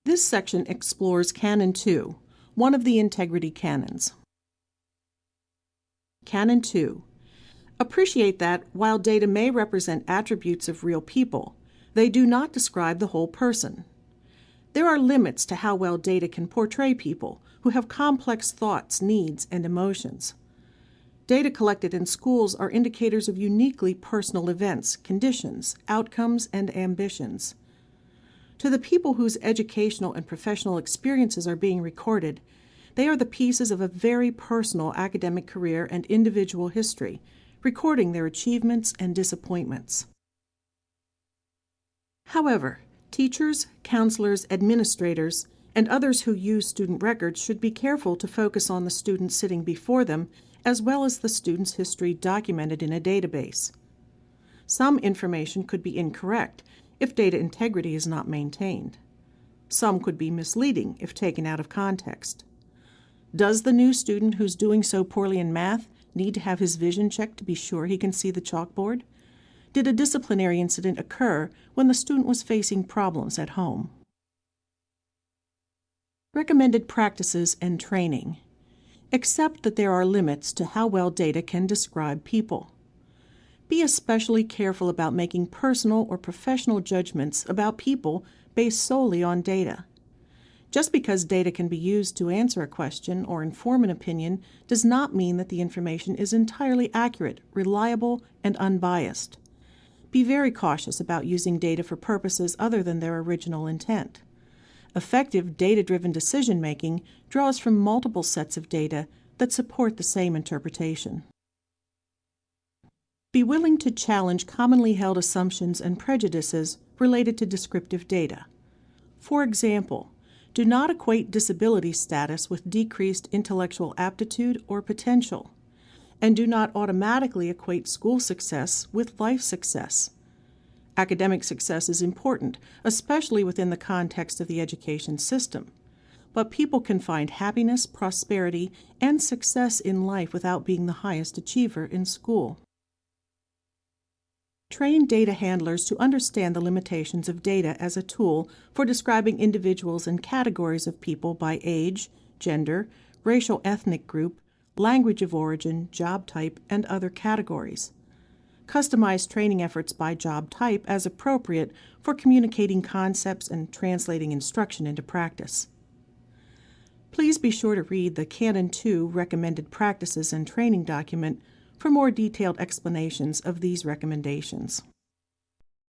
This section explores Canon 2, one of the integrity canons. Canon 2. Appreciate that, while data may represent attributes of real people, they do not describe the whole person. There are limits to how well data can portray people who have complex thoughts, needs, and emotions. Data collected in schools are indicators of uniquely personal events, conditions, outcomes, and ambitions. To the people whose educational and professional experiences are being recorded, they are the pieces of a very personal academic career and individual history, recording their achievements and disappointments. However, teachers, counselors, administrators, and others who use student records should be careful to focus on the student sitting before them as well as the student's history documented in a database. Some information could be incorrect if data integrity is not maintained. Some could be misleading if taken out of context. Does the new student who's doing so poorly in math need to have his vision checked to be sure he can see the chalkboard? Did a disciplinary incident occur when the student was facing problems at home? Recommended practices and training. Accept that there are limits to how well data can describe people. Be especially careful about making personal or professional judgments about people based solely on data. Just because data can be used to answer a question or inform an opinion does not mean that the information is entirely accurate, reliable, and unbiased. Be very cautious about using data for purposes other than their original intent. Effective data-driven decision-making draws from multiple sets of data that support the same interpretation. Be willing to challenge commonly held assumptions and prejudices related to descriptive data. For example, do not equate disability status with decreased intellectual aptitude or potential, and do not automatically equate school success with life success. Academic success is important, especially within the context of the education system, but people can find happiness, prosperity, and success in life without being the highest achiever in school. Train data handlers to understand the limitations of data as a tool for describing individuals and categories of people by age, gender, racial ethnic group, language of origin, job type, and other categories. Customize training efforts by job type as appropriate for communicating concepts and translating instruction into practice. Please be sure to read the Canon 2 Recommended Practices and Training document for more detailed explanations of these recommendations.